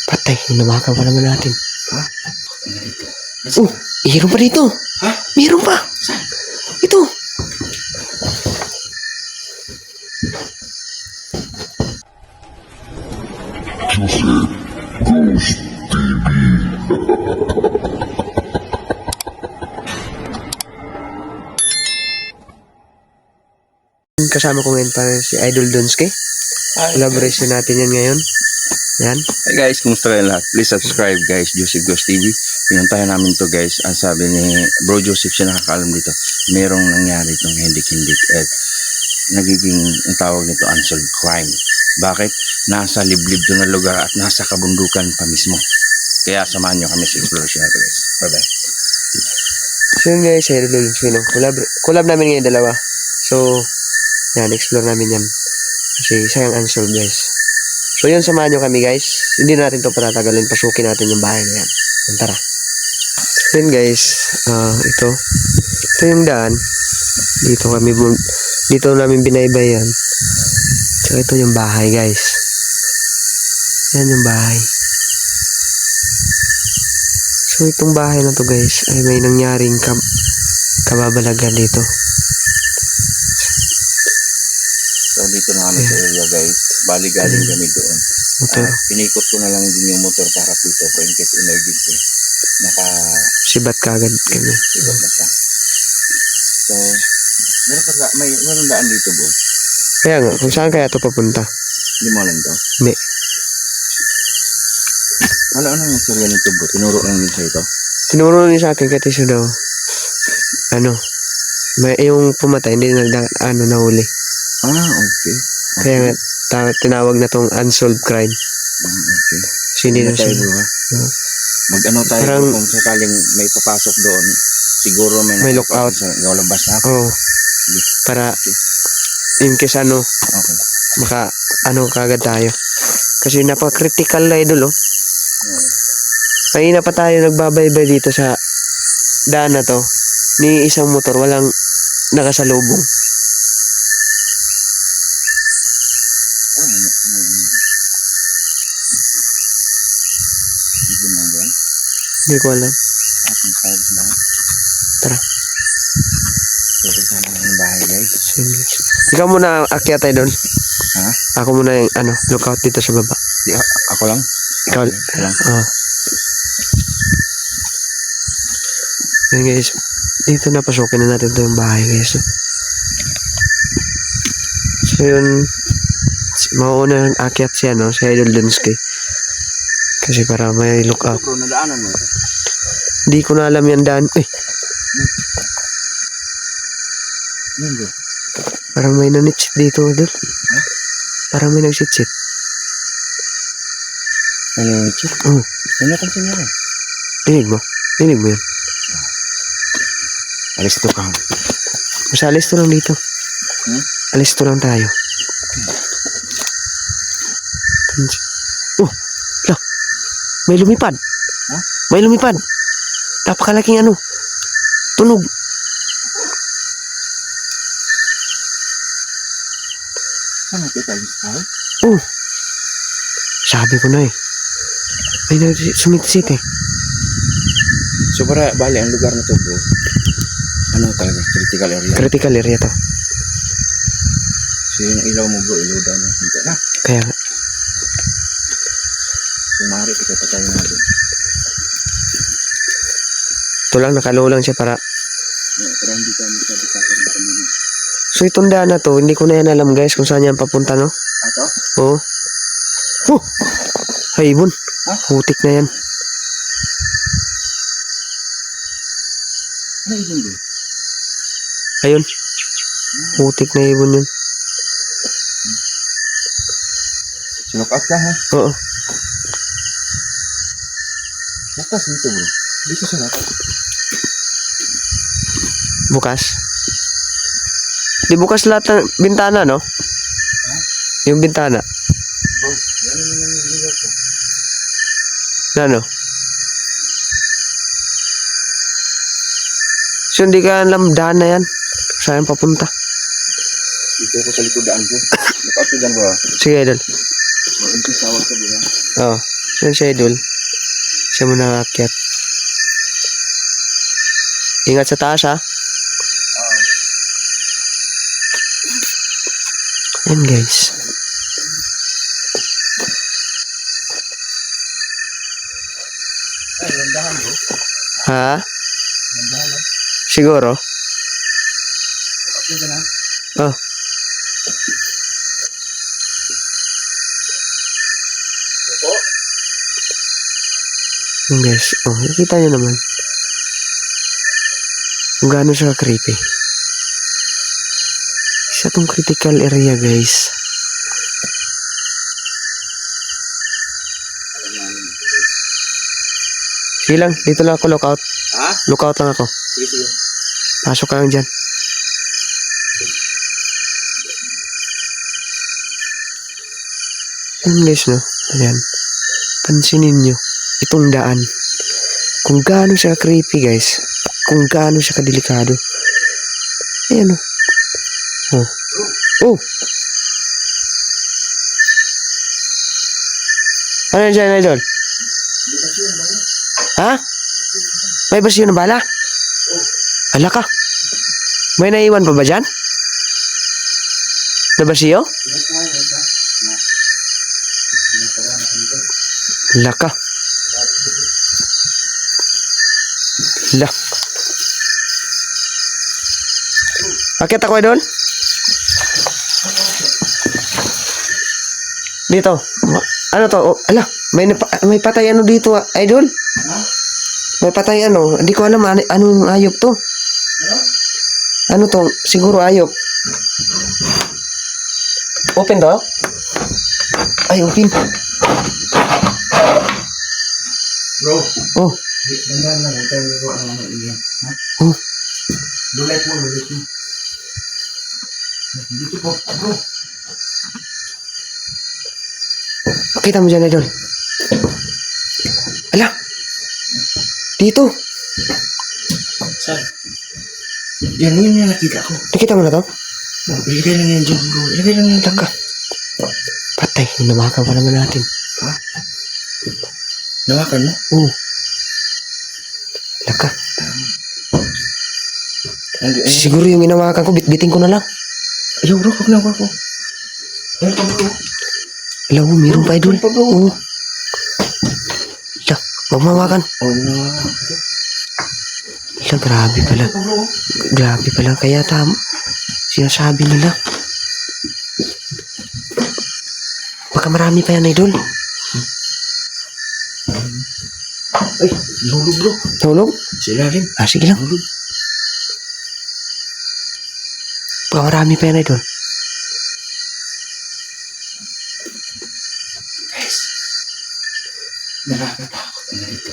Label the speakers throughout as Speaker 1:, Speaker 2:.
Speaker 1: Patay, hinawakan pa naman natin.
Speaker 2: Ha?
Speaker 1: Oh, mayroon pa dito.
Speaker 2: Ha?
Speaker 1: Mayroon pa.
Speaker 2: Saan?
Speaker 1: Ito. Kasama ko ngayon para si Idol Donske. Collaboration natin yan ngayon. Yan.
Speaker 2: Hey guys, kumusta kayo lahat? Please subscribe guys, Joseph Ghost TV. Pinuntahan namin to guys. Ang sabi ni Bro Joseph, siya nakakaalam dito. Merong nangyari itong hindik-hindik at nagiging, ang tawag nito, unsolved crime. Bakit? Nasa liblib to na lugar at nasa kabundukan pa mismo. Kaya samahan nyo kami sa exploration natin guys. Bye bye.
Speaker 1: So yun guys, Idol Donske. No? Collab namin ngayon dalawa. So, yan, explore namin yan. Kasi sayang unsolved guys. So yun, samahan nyo kami guys. Hindi natin to patatagalin. Pasukin natin yung bahay na yan. Yan, tara. So yun guys, ito yung daan. Dito namin binaybayan. So ito yung bahay guys. Yan yung bahay. So itong bahay na to guys ay may nangyaring kababalagan dito.
Speaker 2: So dito na kami sa area guys. Bali galing kami doon.
Speaker 1: Motor.
Speaker 2: Pinikot ko na lang din yung motor para dito for in case emergency.
Speaker 1: Sibat kagad kami.
Speaker 2: Sibat na siya. So, meron daan dito bro.
Speaker 1: Kaya nga, kung saan kaya ito papunta?
Speaker 2: Hindi mo alam to?
Speaker 1: Hindi.
Speaker 2: Ano yung istorya nito bro? Tinuro lang din sa ito?
Speaker 1: Tinuro niya sa akin kasi siya daw, yung pumatay, hindi nahuli.
Speaker 2: Okay.
Speaker 1: Kaya nga, tinawag na tong unsolved crime.
Speaker 2: Okay.
Speaker 1: Kasi hindi na siya.
Speaker 2: Mag-ano tayo
Speaker 1: Parang,
Speaker 2: kung sakaling may papasok doon, siguro
Speaker 1: may lookout.
Speaker 2: Sa labas ha?
Speaker 1: Oo. Para, in case
Speaker 2: Okay.
Speaker 1: kagad tayo. Kasi napaka-critical na idol, oh. Kanina pa tayo nagbabaybay dito sa daan na to. Ni isang motor, walang nakasalubong. Hindi ko alam. Tara.
Speaker 2: Yung bahay guys.
Speaker 1: Ikaw muna akyat tayo doon.
Speaker 2: Ha?
Speaker 1: Ako muna yung lookout dito sa baba.
Speaker 2: Ako lang?
Speaker 1: Ikaw
Speaker 2: lang.
Speaker 1: Yan guys. Dito na pasukin na natin ito yung bahay guys. So yun, mauuna ng akyat siya si Idol Donske. Kasi para may lookout.
Speaker 2: Bro, nadaanan mo ito?
Speaker 1: Hindi ko na alam yan daan.
Speaker 2: Bro?
Speaker 1: Parang may nanitsit dito, Idol. Parang may nagsitsit.
Speaker 2: Ano yung itchit?
Speaker 1: Oo.
Speaker 2: Ano napansin niya rin?
Speaker 1: Dinig mo? Dinig mo yun?
Speaker 2: Alis to ka.
Speaker 1: Basta alis to lang dito. Alis to lang tayo. Lah. May lumipad. May lumipad. Napakalaking tunog.
Speaker 2: Saan nakita alis tayo?
Speaker 1: Sabi ko na eh. May sumitit eh.
Speaker 2: So para bali ang lugar na to bro, ano talaga, critical area.
Speaker 1: Critical area to.
Speaker 2: So yung ilaw mo bro, ilaw daw yung konti na.
Speaker 1: Kaya nga.
Speaker 2: Kumari, pagkatatayin natin.
Speaker 1: Ito lang, nakalow lang siya para.
Speaker 2: Para hindi tayo magsabi-sabi dito muna.
Speaker 1: So itong daan na to, hindi ko na yan alam guys kung saan yan papunta, no?
Speaker 2: Ato?
Speaker 1: Oo. Haybon. Hutik na yan.
Speaker 2: Ano yun bro?
Speaker 1: Ayun. Hutik na ibon yun.
Speaker 2: Sinook out ka ha?
Speaker 1: Oo.
Speaker 2: Bukas dito bro. Dito sa lahat.
Speaker 1: Bukas. Di bukas lahat ng bintana, no? Yung bintana.
Speaker 2: Bro, yan naman yung ilaw ko.
Speaker 1: Ano? So hindi ka alam daan na yan. Saan papunta?
Speaker 2: Dito ako sa likodan ko. Nakapagdan ba?
Speaker 1: Sige, idol.
Speaker 2: Mag-impis tawag ka ba?
Speaker 1: Oo. Yan si idol. Siya muna aakyat. Ingat sa taas, ha? Yan, guys.
Speaker 2: Ay, landahan bro.
Speaker 1: Ha?
Speaker 2: Landahan lang.
Speaker 1: Siguro?
Speaker 2: Nakapagdan na.
Speaker 1: Oh.
Speaker 2: Opo.
Speaker 1: Yan, guys. Oh, nakita nyo naman. Kung gaano siya creepy. Isa tong critical area, guys. Sige lang, dito lang ako lookout.
Speaker 2: Ha?
Speaker 1: Lookout lang ako.
Speaker 2: Sige, sige.
Speaker 1: Pasok ka lang dyan. Yan guys, no? Ayan. Pansinin nyo. Itong daan. Kung gaano siya creepy, guys. Kung gaano siya kadelikado. Ayan, no? Oh. Oh! Ano yan dyan, idol? Ha? May basyo na bala? Ala ka. May naiwan pa ba dyan? Na basyo? Ala ka. Ala. Akit ako, idol? Dito. Ano to? Oh, ala. May patay ano dito, idol? May patay ano. Hindi ko alam anong ayop to. Ano to? Siguro ayop. Open to? Ay, open.
Speaker 2: Bro,
Speaker 1: Oh.
Speaker 2: landahan lang. Huwag tayo gawa ng mga iyan. Ha?
Speaker 1: Oh.
Speaker 2: Dulit mo, dulit mo. Dito po, bro.
Speaker 1: Kita mo dyan, idol. Ala. Dito.
Speaker 2: Saan? Yan, yun yung nakita ko.
Speaker 1: Nakita mo na to?
Speaker 2: Ilagay lang yan dyan, bro. Ilagay lang yan dyan.
Speaker 1: Taka. Patay. Namakan pa naman natin.
Speaker 2: Ha? Nawakan mo?
Speaker 1: Oo. Laka. Siguro yung inawakan ko, bitbitin ko na lang.
Speaker 2: Ayaw, bro. Huwag na, huwag ko. Ayaw pa, bro.
Speaker 1: Alam mo, meron pa, idol.
Speaker 2: Meron pa, bro.
Speaker 1: Oo. Ala, magmawakan.
Speaker 2: Oh, nawakan.
Speaker 1: Ala, grabe pala.
Speaker 2: Bro.
Speaker 1: Grabe pala. Kaya tama. Sinasabi nila. Baka marami pa yan, idol.
Speaker 2: Ay, nahulog, bro.
Speaker 1: Tulog?
Speaker 2: Sila rin.
Speaker 1: Ah, sige lang.
Speaker 2: Nahulog.
Speaker 1: Baka marami pa yan, idol.
Speaker 2: Guys. Nakakatakot na dito.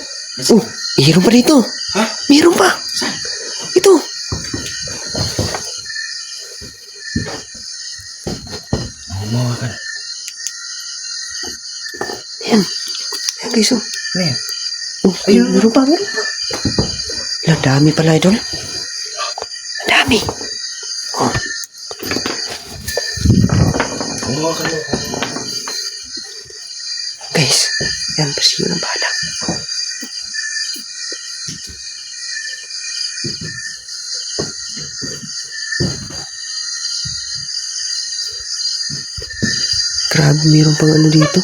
Speaker 1: Oh, meron pa dito.
Speaker 2: Ha?
Speaker 1: Meron pa.
Speaker 2: Saan?
Speaker 1: Ito.
Speaker 2: Nawakan.
Speaker 1: Ayan. Ayan, guys, oh.
Speaker 2: Ano yan?
Speaker 1: Oh, ayun, meron pa, meron pa. Ala, dami pala, idol. Ang dami. Oh,
Speaker 2: Nawakan mo.
Speaker 1: guys. Yan, pasiyo ng bala. Grabe, meron pang ano dito.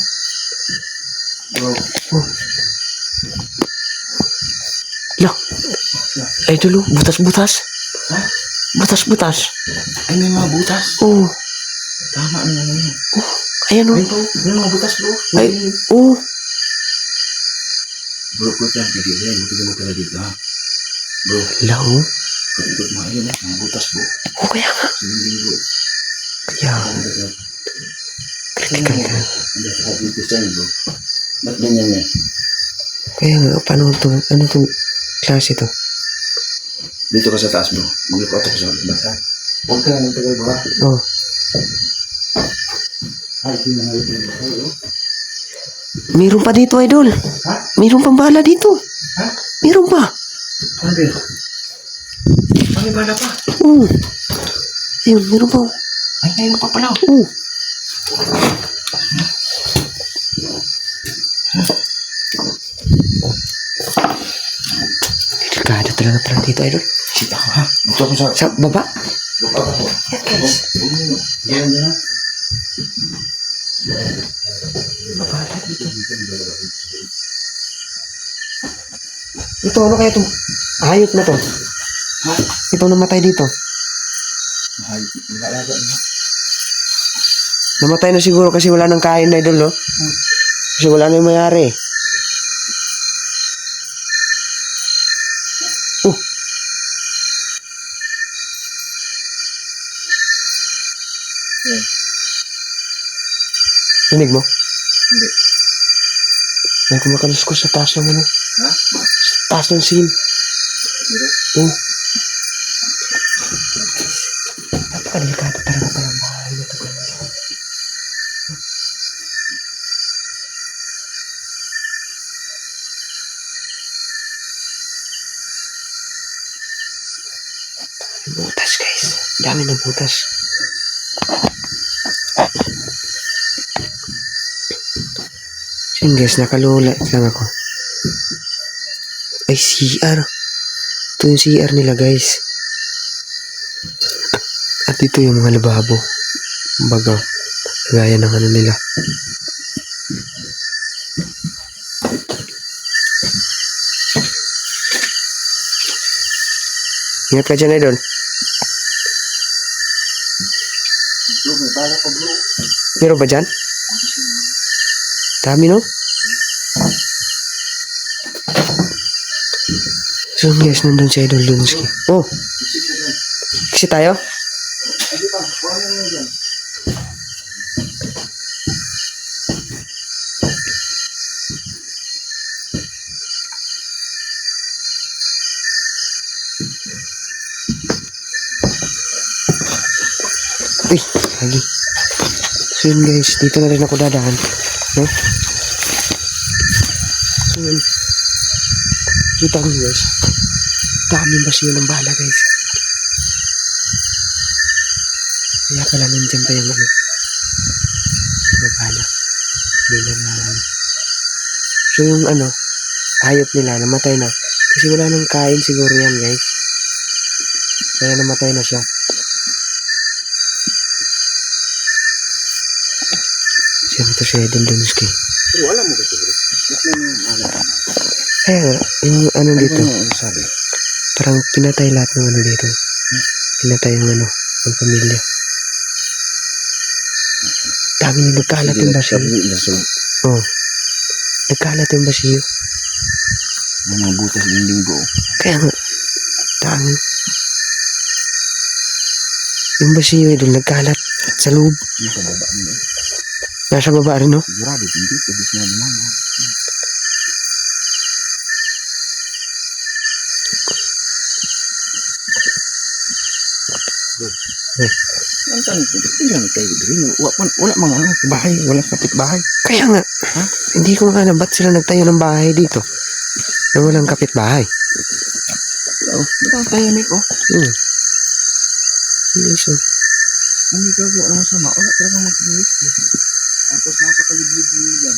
Speaker 2: Bro.
Speaker 1: Oh. Ala. Idol, oh. Butas-butas.
Speaker 2: Ha?
Speaker 1: Butas-butas.
Speaker 2: Ay, may mga butas.
Speaker 1: Oh.
Speaker 2: Tama ang ano yun.
Speaker 1: Oh. Ayan, oh.
Speaker 2: Ayun po, may mga butas, bro.
Speaker 1: Ay, oh.
Speaker 2: Bro, ko yan, pwede yan. Buti mo pala dito, ha? Bro,
Speaker 1: Ala, oh.
Speaker 2: kapitot mo ayun, mga butas, bro.
Speaker 1: Oh, kaya nga.
Speaker 2: Siniling, bro.
Speaker 1: Kaya, critical ka.
Speaker 2: Hindi, dito sa'yo, bro. Ba't ganyan yan?
Speaker 1: Kaya nga, paano to? Ano to? Klase to?
Speaker 2: Dito ka sa taas, bro. Mag-look out ako sa labas, ha? Huwag ka lang magtagal, bro, ha?
Speaker 1: Oh.
Speaker 2: Ay, sinangalit na, bro.
Speaker 1: Meron pa dito, idol.
Speaker 2: Ha?
Speaker 1: Meron pang bala dito.
Speaker 2: Ha?
Speaker 1: Meron pa.
Speaker 2: Ano ba yun? Ano bala pa?
Speaker 1: Oo. Ayun, meron pa.
Speaker 2: Ay, mayroon pa pala.
Speaker 1: Delikado talaga pala dito, idol.
Speaker 2: Sit ako ha. Dito ako sa...
Speaker 1: Sa baba.
Speaker 2: Lupa ako.
Speaker 1: Yan, guys.
Speaker 2: Yan, yan.
Speaker 1: Baba na dito. Ito, ano kaya itong hayop na to?
Speaker 2: Ha?
Speaker 1: Itong namatay dito.
Speaker 2: Ay, nilalaga na.
Speaker 1: Namatay na siguro kasi wala nang kain na, idol, no? Kasi wala na yung mayari. Rinig mo?
Speaker 2: Hindi.
Speaker 1: May kumakaluskos sa taas ng ano.
Speaker 2: Ha?
Speaker 1: Sa taas ng scene.
Speaker 2: Meron?
Speaker 1: Oo. Napakadelikado talaga pala ang bahay na ito, guys. Butas, guys. Dami ng butas. So yun, guys, nakalula lang ako. Ay, CR. Ito yung CR nila, guys. At ito yung mga lababo. Baga, gaya ng ano nila. Ingat ka dyan, idol.
Speaker 2: Bro, may bala pa bro.
Speaker 1: Meron ba dyan? Dami, no? So, guys, nandun si Idol Lunski. Oh, kasi tayo?
Speaker 2: Ay, di ba? Wala na dyan.
Speaker 1: Uy, lagi. So yun, guys, dito na rin ako dadaan. No? So yun. Kita mo, guys. Daming basiyo ng bala, guys. Kaya pala nandyan pa yung ano. Mga bala. Hindi na ano. So yung ano, hayop nila, namatay na. Kasi wala nang kain siguro yan, guys. Kaya namatay na siya. Siya ito si Idol Lunski.
Speaker 2: Pero wala mo ba ito bro? Ba't may ano?
Speaker 1: Kaya nga, yung ano dito,
Speaker 2: Ano sabi?
Speaker 1: parang pinatay lahat ng ano dito. Pinatay yung ano, ang pamilya. Dami yung nagkalat yung basiyo. Oo. Nagkalat yung basiyo.
Speaker 2: Yung mga butas dinding bro.
Speaker 1: Kaya nga, dami. Yung basiyo doon nagkalat sa loob.
Speaker 2: Nasa baba mo.
Speaker 1: Nasa baba rin, no?
Speaker 2: Sigurado, hindi. Kabis na lumama. Ang tanong ko, ilang kayo din? Wala mga ano, bahay, wala kapit bahay.
Speaker 1: Kaya nga, hindi ko nga ba't sila nagtayo ng bahay dito? Na walang kapitbahay.
Speaker 2: Oh, diba tayo ni ko?
Speaker 1: Hindi so.
Speaker 2: Kung may gagawa ng masama, wala talagang magkakilis ko. Tapos napakaliblib-liban.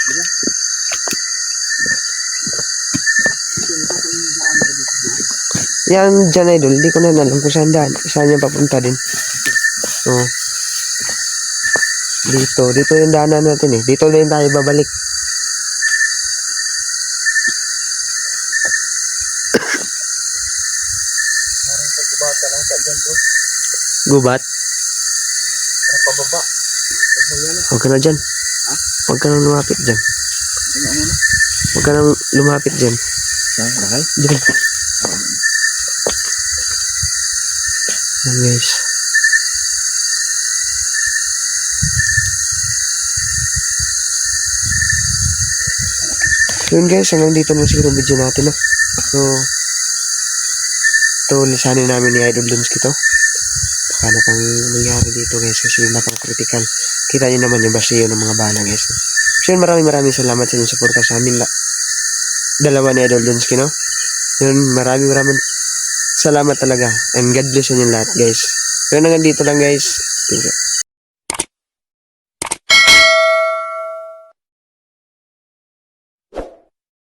Speaker 2: Diba?
Speaker 1: Yan dyan, Idol, hindi ko na alam kung saan daan. Saan yung papunta din. Oo. Dito yung daanan natin eh. Dito din tayo babalik.
Speaker 2: Parang pagbabata lang sa dyan bro.
Speaker 1: Gubat?
Speaker 2: Para pababa. Kasi yan na.
Speaker 1: Huwag ka na dyan. Huwag ka nang lumapit dyan.
Speaker 2: Ano na?
Speaker 1: Huwag ka nang lumapit dyan.
Speaker 2: Saan? Bahay?
Speaker 1: Dyan. Yan, guys. Yun, guys, hanggang dito na siguro video natin, no? So, ito, lisanin namin ni Idol Lunski to. Baka na pang nangyari dito, guys, kasi napang-critical. Kita niyo naman yung basiyo ng mga bala, guys. No? So, yun, maraming salamat sa inyong suporta sa amin. Dalawa ni Idol Lunski, no? Yun, maraming salamat talaga. And God bless sa inyo lahat, guys. Pero hanggang dito lang guys. Thank you.